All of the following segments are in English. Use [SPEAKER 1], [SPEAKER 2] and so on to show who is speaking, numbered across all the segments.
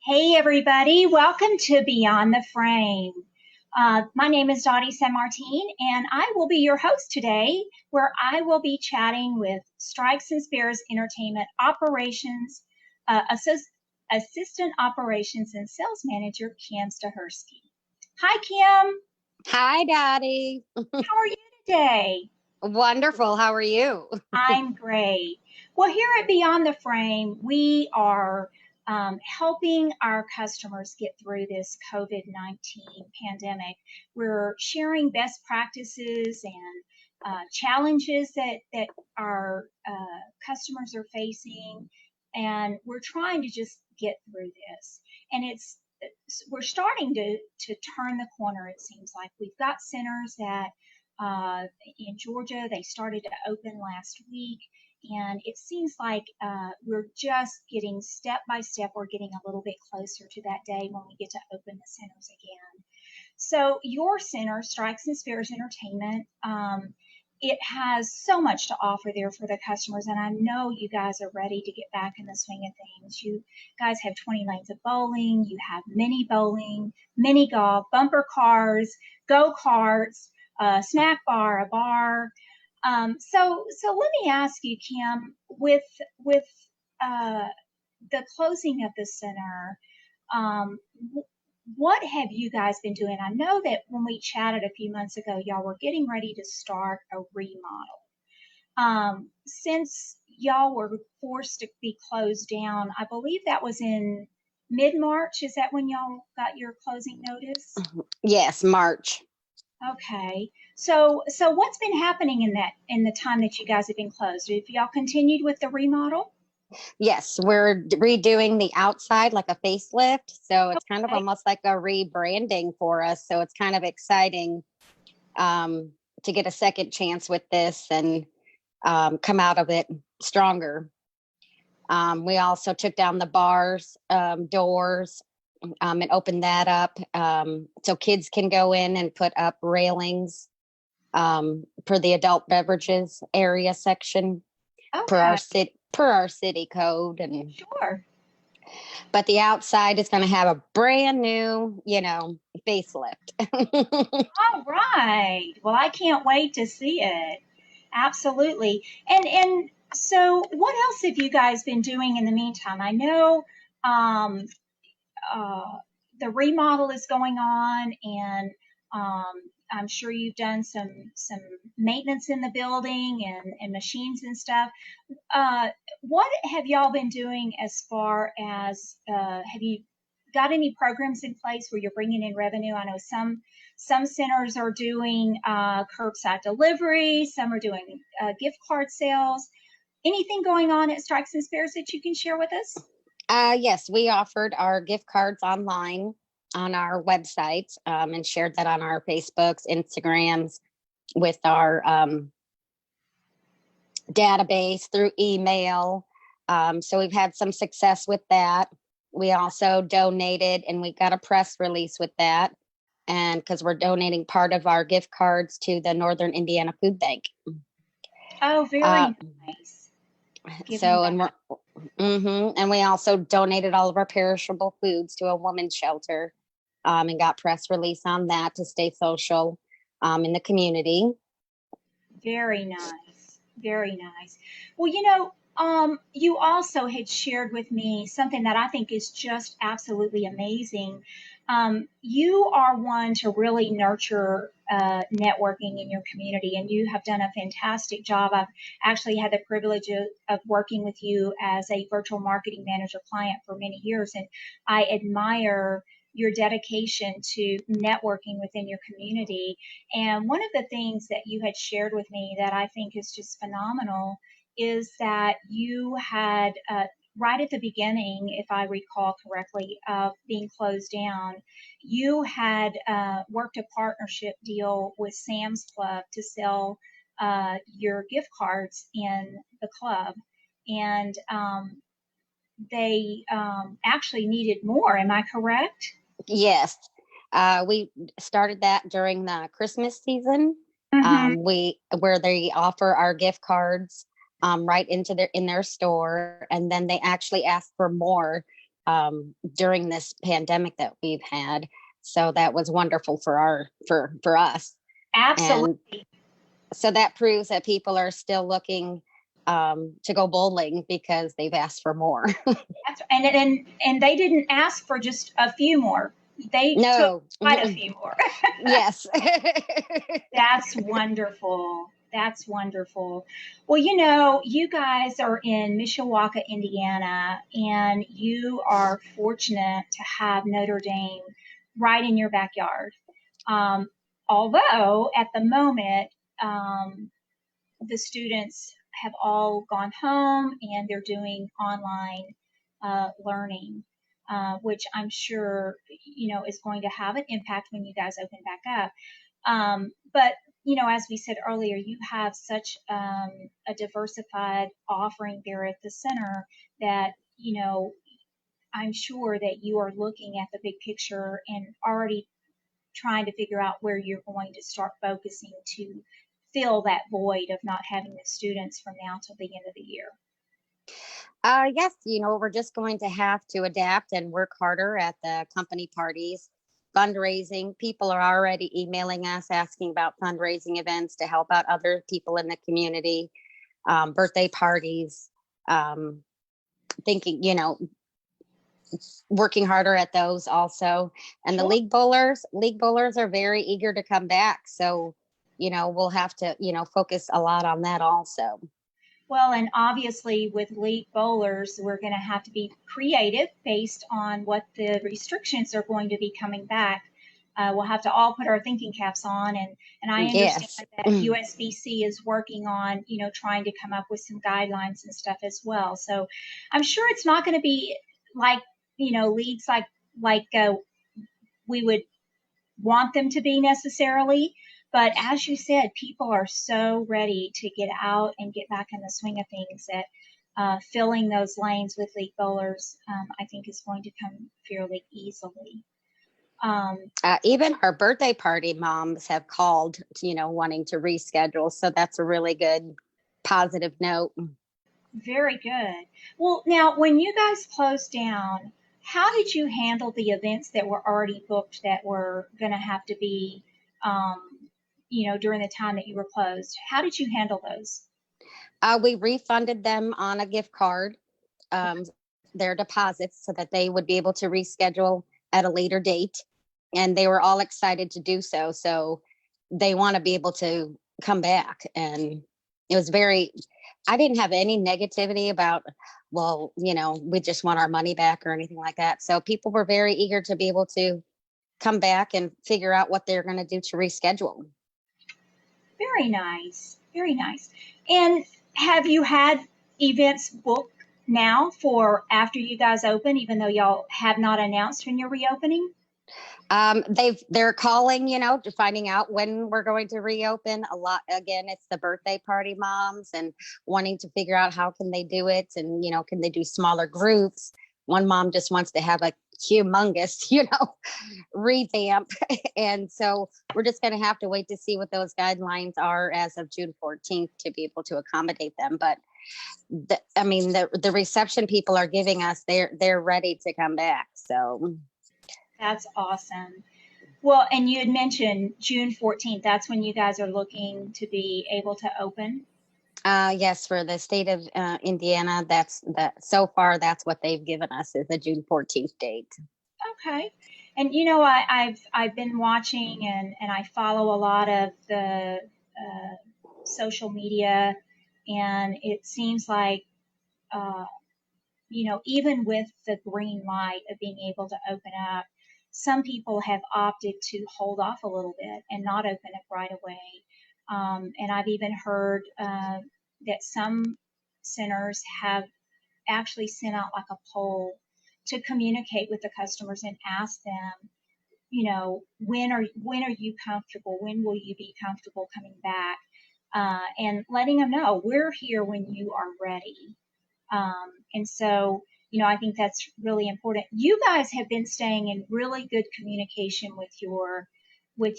[SPEAKER 1] Hey, everybody. Welcome to Beyond the Frame. My name is Dottie San Martin, and I will be your host today, where I will be chatting with Strikes and Spares Entertainment Operations Assistant Operations and Sales Manager, Kim Stachurski. Hi, Kim.
[SPEAKER 2] Hi, Daddy.
[SPEAKER 1] How are you today?
[SPEAKER 2] Wonderful. How are you?
[SPEAKER 1] I'm great. Well, here at Beyond the Frame, we are helping our customers get through this COVID-19 pandemic. We're sharing best practices and challenges that our customers are facing, and we're trying to just get through this. And we're starting to turn the corner. It seems like we've got centers that uh, in Georgia. They started to open last week, and it seems like we're just getting step by step, we're getting a little bit closer to that day when we get to open the centers again. So, your center, Strikes and Spares Entertainment, it has so much to offer there for the customers, and I know you guys are ready to get back in the swing of things. You guys have 20 lanes of bowling, you have mini bowling, mini golf, bumper cars, go karts, a snack bar, a bar. So let me ask you, Kim, with uh, the closing of the center, um, what have you guys been doing? I know that when we chatted a few months ago, y'all were getting ready to start a remodel. Since y'all were forced to be closed down, I believe that was in mid-March. Is that when y'all got your closing notice?
[SPEAKER 2] Yes, March.
[SPEAKER 1] Okay. So what's been happening in the time that you guys have been closed? Have y'all continued with the remodel?
[SPEAKER 2] Yes, we're redoing the outside like a facelift. So it's kind of
[SPEAKER 1] Okay.
[SPEAKER 2] almost like a rebranding for us. So it's kind of exciting to get a second chance with this and come out of it stronger. We also took down the bars, doors, and opened that up so kids can go in and put up railings for the adult beverages area section
[SPEAKER 1] Okay.
[SPEAKER 2] per our city code. And
[SPEAKER 1] Sure.
[SPEAKER 2] but the outside is going to have a brand new facelift.
[SPEAKER 1] All right. Well, I can't wait to see it. Absolutely. And so what else have you guys been doing in the meantime? I know um uh, the remodel is going on, and I'm sure you've done some maintenance in the building and machines and stuff. Uh, what have y'all been doing as far as have you got any programs in place where you're bringing in revenue? I know some centers are doing curbside delivery, some are doing gift card sales. Anything going on at Strikes and Spares that you can share with us?
[SPEAKER 2] Yes, we offered our gift cards online on our website and shared that on our Facebooks, Instagrams, with our database through email. So we've had some success with that. We also donated and we got a press release with that. And because we're donating part of our gift cards to the Northern Indiana Food Bank.
[SPEAKER 1] Oh,
[SPEAKER 2] Uh,
[SPEAKER 1] very nice. Giving
[SPEAKER 2] so,
[SPEAKER 1] back.
[SPEAKER 2] and we're, and we also donated all of our perishable foods to a women's shelter and got press release on that to stay social in the community.
[SPEAKER 1] Very nice. Very nice. Well, you also had shared with me something that I think is just absolutely amazing. You are one to really nurture networking in your community, and you have done a fantastic job. I've actually had the privilege of working with you as a virtual marketing manager client for many years, and I admire your dedication to networking within your community. And one of the things that you had shared with me that I think is just phenomenal is that you had, right at the beginning, if I recall correctly, of being closed down, you had worked a partnership deal with Sam's Club to sell your gift cards in the club. And they actually needed more. Am I correct?
[SPEAKER 2] Yes, we started that during the Christmas season.
[SPEAKER 1] Mm-hmm.
[SPEAKER 2] We where they offer our gift cards right into their store, and then they actually asked for more during this pandemic that we've had. So that was wonderful for us. And
[SPEAKER 1] Absolutely.
[SPEAKER 2] so that proves that people are still looking to go bowling because they've asked for more.
[SPEAKER 1] And they didn't ask for just a few more. They took
[SPEAKER 2] No.
[SPEAKER 1] quite a few more.
[SPEAKER 2] Yes.
[SPEAKER 1] That's wonderful. That's wonderful. Well, you know, you guys are in Mishawaka, Indiana, and you are fortunate to have Notre Dame right in your backyard. Um, Although at the moment, um, the students have all gone home and they're doing online learning, which I'm sure, you know, is going to have an impact when you guys open back up. But you know, as we said earlier, you have such a diversified offering there at the center that, you know, I'm sure that you are looking at the big picture and already trying to figure out where you're going to start focusing to fill that void of not having the students from now till the end of the year.
[SPEAKER 2] Yes, we're just going to have to adapt and work harder at the company parties, fundraising. People are already emailing us asking about fundraising events to help out other people in the community, birthday parties, um, thinking, working harder at those also. And the
[SPEAKER 1] Sure.
[SPEAKER 2] league bowlers are very eager to come back. So, we'll have to, focus a lot on that also.
[SPEAKER 1] Well, and obviously with league bowlers, we're going to have to be creative based on what the restrictions are going to be coming back. We'll have to all put our thinking caps on, and I understand
[SPEAKER 2] Yes.
[SPEAKER 1] that USBC is working on, you know, trying to come up with some guidelines and stuff as well. So I'm sure it's not going to be like, you know, leagues like we would want them to be necessarily. But as you said, people are so ready to get out and get back in the swing of things that filling those lanes with league bowlers, I think, is going to come fairly easily. Um,
[SPEAKER 2] Even our birthday party moms have called, wanting to reschedule. So that's a really good positive note.
[SPEAKER 1] Very good. Well, now, when you guys closed down, how did you handle the events that were already booked that were going to have to be, you know, during the time that you were closed? How did you handle those?
[SPEAKER 2] We refunded them on a gift card, um, their deposits, so that they would be able to reschedule at a later date. And they were all excited to do so. So they want to be able to come back. And it was I didn't have any negativity about, well, we just want our money back or anything like that. So people were very eager to be able to come back and figure out what they're going to do to reschedule.
[SPEAKER 1] Very nice. Very nice. And have you had events booked now for after you guys open, even though y'all have not announced when you're reopening?
[SPEAKER 2] They're calling, to finding out when we're going to reopen. A lot, again, it's the birthday party moms and wanting to figure out how can they do it, and can they do smaller groups. One mom just wants to have a humongous, revamp. And so we're just going to have to wait to see what those guidelines are as of June 14th to be able to accommodate them. But the reception people are giving us, they're ready to come back. So
[SPEAKER 1] That's awesome. Well, and you had mentioned June 14th. That's when you guys are looking to be able to open.
[SPEAKER 2] yes, for the state of Indiana, so far that's what they've given us, is the June 14th date.
[SPEAKER 1] Okay. And you know, I've been watching and I follow a lot of the social media, and it seems like uh, you know, even with the green light of being able to open up, some people have opted to hold off a little bit and not open up right away. And I've even heard that some centers have actually sent out like a poll to communicate with the customers and ask them, you know, when are you comfortable? When will you be comfortable coming back? And letting them know we're here when you are ready. And so, you know, I think that's really important. You guys have been staying in really good communication with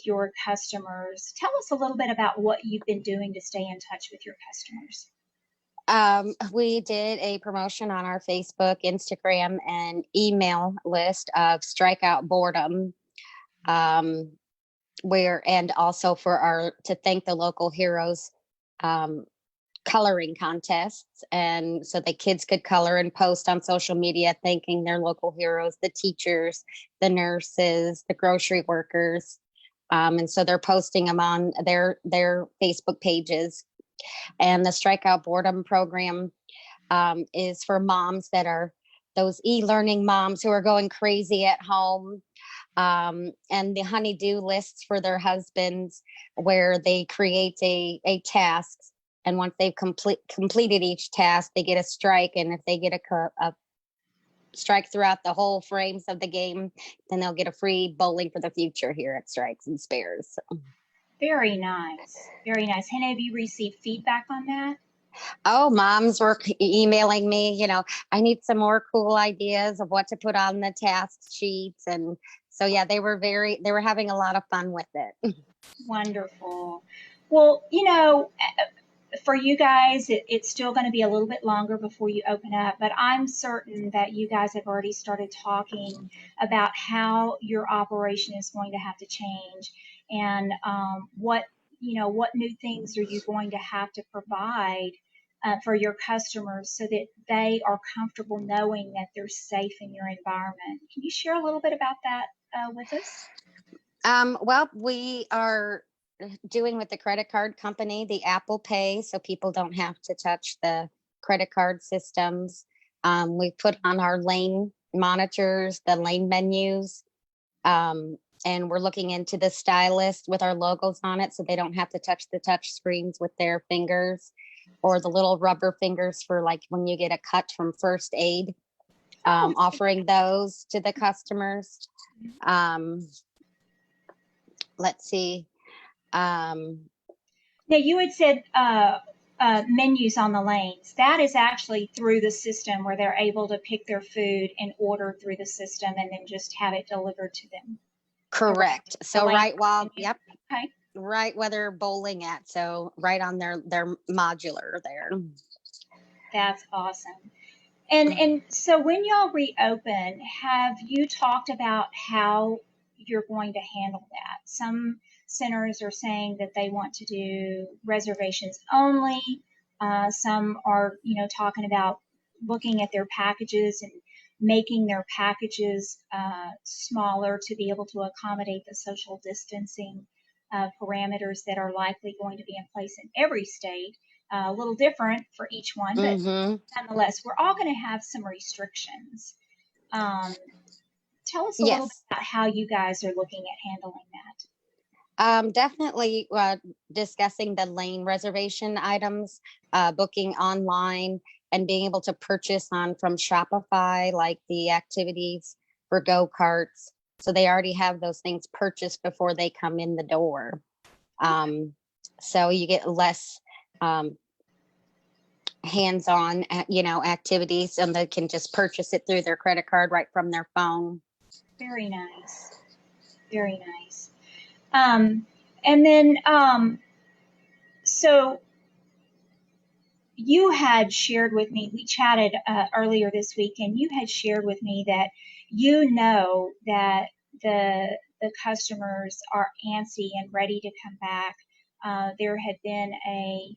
[SPEAKER 1] your customers. Tell us a little bit about what you've been doing to stay in touch with your customers.
[SPEAKER 2] We did a promotion on our Facebook, Instagram, and email list of Strikeout Boredom, um, and also for to thank the local heroes, um, coloring contests. And so the kids could color and post on social media, thanking their local heroes, the teachers, the nurses, the grocery workers. And so they're posting them on their Facebook pages. And the Strikeout Boredom program is for moms that are those e-learning moms who are going crazy at home. And the honey-do lists for their husbands, where they create a task, and once they've completed each task, they get a strike. And if they get a strike throughout the whole frames of the game, then they'll get a free bowling for the future here at Strikes and Spares. So.
[SPEAKER 1] Very nice. Very nice. And have you received feedback on that?
[SPEAKER 2] Oh, moms were emailing me, I need some more cool ideas of what to put on the task sheets. And so, yeah, they were having a lot of fun with it.
[SPEAKER 1] Wonderful. Well, for you guys, it's still going to be a little bit longer before you open up, but I'm certain that you guys have already started talking about how your operation is going to have to change, and what new things are you going to have to provide for your customers so that they are comfortable knowing that they're safe in your environment. Can you share a little bit about that with us?
[SPEAKER 2] Well, we are doing with the credit card company the Apple Pay, so people don't have to touch the credit card systems. We put on our lane monitors, the lane menus, and we're looking into the stylist with our logos on it, so they don't have to touch the touch screens with their fingers, or the little rubber fingers for like when you get a cut from first aid. Offering those to the customers. Let's see.
[SPEAKER 1] Now you had said menus on the lanes. That is actually through the system where they're able to pick their food and order through the system and then just have it delivered to them.
[SPEAKER 2] Correct. So
[SPEAKER 1] Okay.
[SPEAKER 2] Right where they're bowling at. So right on their modular there.
[SPEAKER 1] That's awesome. And so when y'all reopen, have you talked about how you're going to handle that? Some centers are saying that they want to do reservations only. Some are, talking about looking at their packages and making their packages smaller to be able to accommodate the social distancing parameters that are likely going to be in place in every state. A little different for each one, but nonetheless, we're all going to have some restrictions. Tell us a little bit about how you guys are looking at handling that.
[SPEAKER 2] Definitely discussing the lane reservation items, booking online, and being able to purchase from Shopify, like the activities for go-karts. So they already have those things purchased before they come in the door. So you get less hands-on, activities, and they can just purchase it through their credit card right from their phone.
[SPEAKER 1] Very nice. Very nice. And then, so you had shared with me, we chatted earlier this week, and you had shared with me that that the customers are antsy and ready to come back. There had been a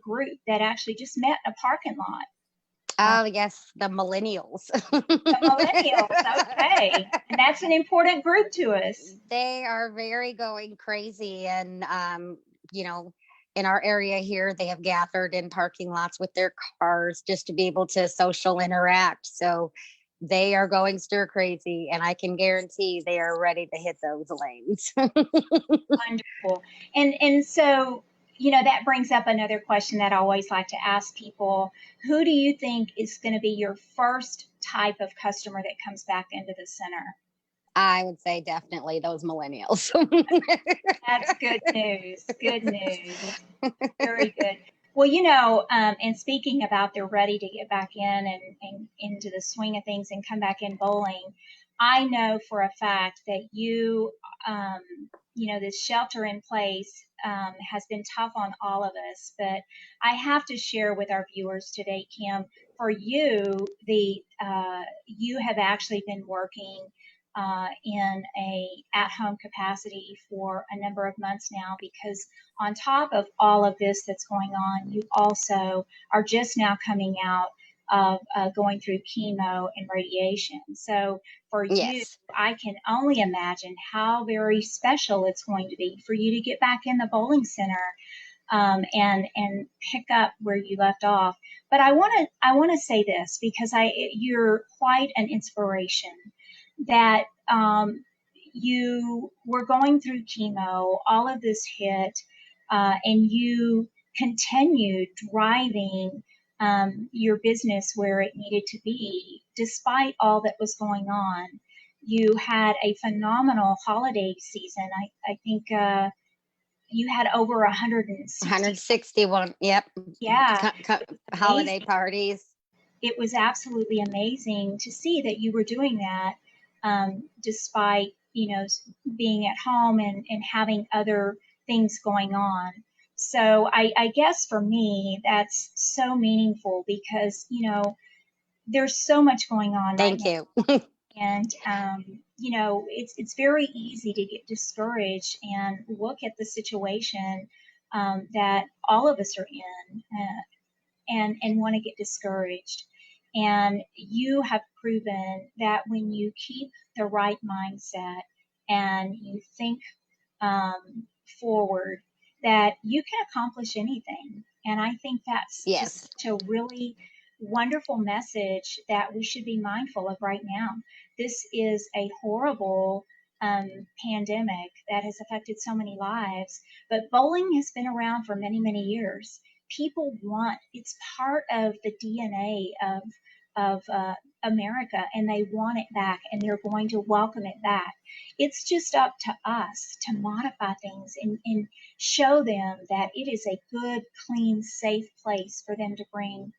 [SPEAKER 1] group that actually just met in a parking lot.
[SPEAKER 2] Oh, yes, the Millennials.
[SPEAKER 1] The Millennials, okay. And that's an important group to us.
[SPEAKER 2] They are very going crazy. And, in our area here, they have gathered in parking lots with their cars just to be able to social interact. So they are going stir crazy, and I can guarantee they are ready to hit those lanes.
[SPEAKER 1] Wonderful. And so, that brings up another question that I always like to ask people. Who do you think is going to be your first type of customer that comes back into the center?
[SPEAKER 2] I would say definitely those Millennials.
[SPEAKER 1] That's good news. Good news. Very good. Well, and speaking about they're ready to get back in and into the swing of things and come back in bowling, I know for a fact that um, this shelter in place has been tough on all of us. But I have to share with our viewers today, Kim, for you, you have actually been working in a at-home capacity for a number of months now, because on top of all of this that's going on, you also are just now coming out of going through chemo and radiation. So for you,
[SPEAKER 2] Yes.
[SPEAKER 1] I can only imagine how very special it's going to be for you to get back in the bowling center and pick up where you left off. But I want to say this, because you're quite an inspiration. That you were going through chemo, all of this hit, and you continued driving your business where it needed to be, despite all that was going on. You had a phenomenal holiday season. I think you had over 160.
[SPEAKER 2] 161. Yep.
[SPEAKER 1] Yeah,
[SPEAKER 2] Co- co-
[SPEAKER 1] it was
[SPEAKER 2] holiday
[SPEAKER 1] amazing.
[SPEAKER 2] parties.
[SPEAKER 1] It was absolutely amazing to see that you were doing that, despite being at home and having other things going on. So I guess for me that's so meaningful, because there's so much going on right
[SPEAKER 2] Thank
[SPEAKER 1] now,
[SPEAKER 2] you.
[SPEAKER 1] and it's very easy to get discouraged and look at the situation that all of us are in, and want to get discouraged. And you have proven that when you keep the right mindset and you think forward, that you can accomplish anything. And I think that's just
[SPEAKER 2] Yes.
[SPEAKER 1] such a really wonderful message that we should be mindful of right now. This is a horrible pandemic that has affected so many lives, but bowling has been around for many, many years. People want, it's part of the DNA of America, and they want it back, and they're going to welcome it back. It's just up to us to modify things and show them that it is a good, clean, safe place for them to bring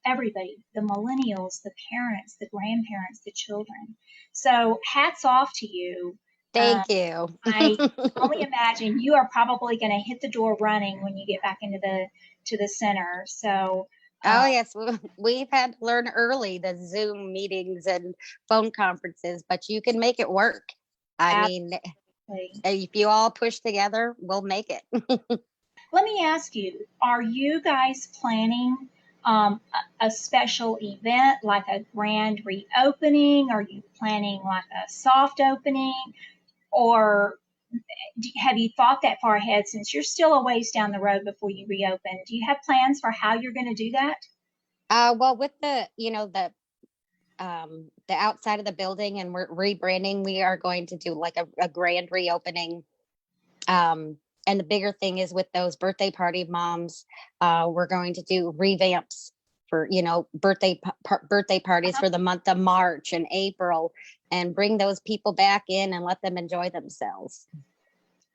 [SPEAKER 1] everybody, the millennials, the parents, the grandparents, the children. So hats off to you. Uh,
[SPEAKER 2] Thank you.
[SPEAKER 1] I can only imagine you are probably going to hit the door running when you get back into the center. So
[SPEAKER 2] Oh, yes. We've had to learn early the Zoom meetings and phone conferences, but you can make it work. I mean,
[SPEAKER 1] absolutely.
[SPEAKER 2] if you all push together, we'll make it.
[SPEAKER 1] Let me ask you, are you guys planning a special event like a grand reopening? Are you planning like a soft opening? Or have you thought that far ahead, since you're still a ways down the road before you reopen? Do you have plans for how you're going to do that?
[SPEAKER 2] Well, with the outside of the building and we're rebranding, we are going to do like a grand reopening. And the bigger thing is with those birthday party moms, we're going to do revamps for birthday parties
[SPEAKER 1] Uh-huh.
[SPEAKER 2] for the month of March and April, and bring those people back in and let them enjoy themselves.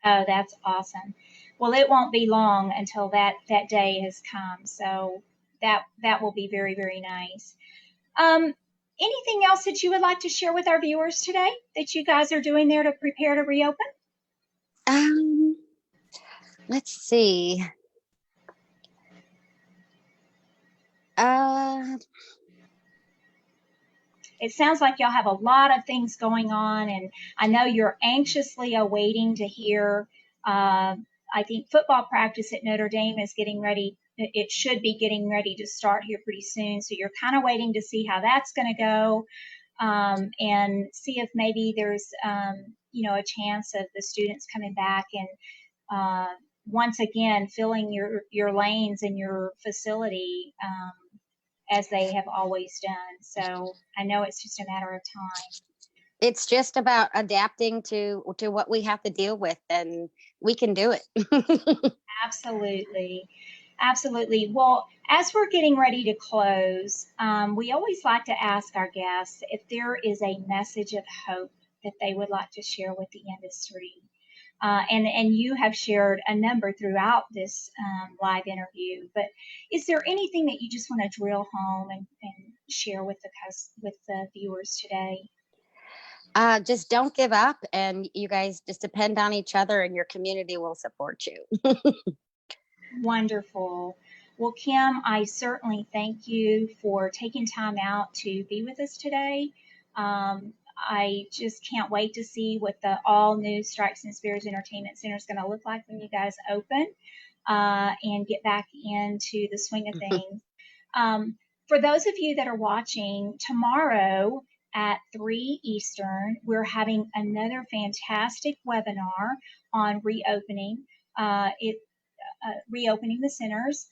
[SPEAKER 1] Oh, that's awesome. Well, it won't be long until that day has come, so that will be very, very nice. Um, Anything else that you would like to share with our viewers today that you guys are doing there to prepare to reopen?
[SPEAKER 2] Um, let's see. Uh,
[SPEAKER 1] It sounds like y'all have a lot of things going on, and I know you're anxiously awaiting to hear. I think football practice at Notre Dame is getting ready. It should be getting ready to start here pretty soon. So you're kind of waiting to see how that's going to go, and see if maybe there's a chance of the students coming back and uh, once again filling your lanes in your facility. As they have always done. So I know it's just a matter of time.
[SPEAKER 2] it's just about adapting to what we have to deal with, and we can do it.
[SPEAKER 1] Absolutely. Absolutely. Well, as we're getting ready to close, we always like to ask our guests if there is a message of hope that they would like to share with the industry. And you have shared a number throughout this live interview, but is there anything that you just want to drill home and share with the viewers today?
[SPEAKER 2] Just don't give up, and you guys just depend on each other, and your community will support you.
[SPEAKER 1] Wonderful. Well, Kim, I certainly thank you for taking time out to be with us today. I just can't wait to see what the all new Strikes and Spears Entertainment Center is going to look like when you guys open and get back into the swing of things. Um, for those of you that are watching, tomorrow at 3 Eastern, we're having another fantastic webinar on reopening. It Reopening the centers.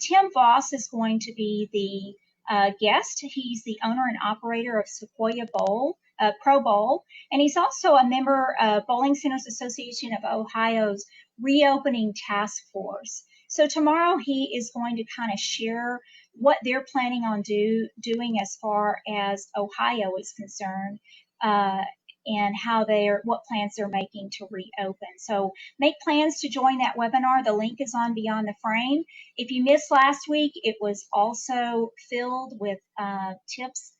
[SPEAKER 1] Tim Voss is going to be the guest. He's the owner and operator of Sequoia Bowl, Pro Bowl, and he's also a member of Bowling Centers Association of Ohio's Reopening Task Force. So tomorrow he is going to kind of share what they're planning on doing as far as Ohio is concerned. And what plans they're making to reopen. So make plans to join that webinar. The link is on Beyond the Frame. If you missed last week, it was also filled with tips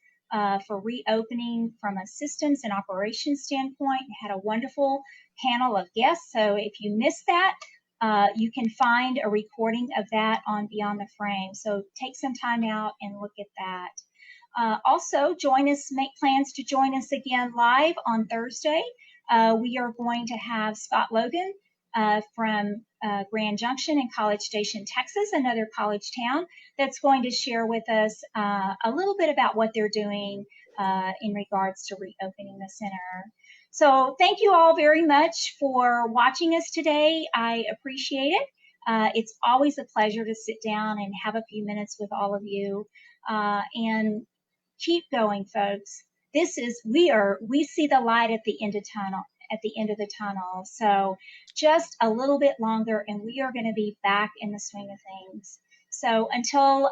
[SPEAKER 1] for reopening from a systems and operations standpoint. It had a wonderful panel of guests. So if you missed that, you can find a recording of that on Beyond the Frame. So take some time out and look at that. Also, make plans to join us again live on Thursday. We are going to have Scott Logan from Grand Junction in College Station, Texas, another college town, that's going to share with us a little bit about what they're doing in regards to reopening the center. So thank you all very much for watching us today. I appreciate it. It's always a pleasure to sit down and have a few minutes with all of you. And keep going, folks. We see the light at the end of the tunnel. So just a little bit longer and we are going to be back in the swing of things. So until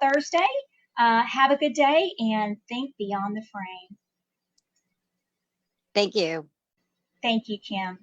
[SPEAKER 1] Thursday, have a good day and think beyond the frame.
[SPEAKER 2] Thank you.
[SPEAKER 1] Thank you, Kim.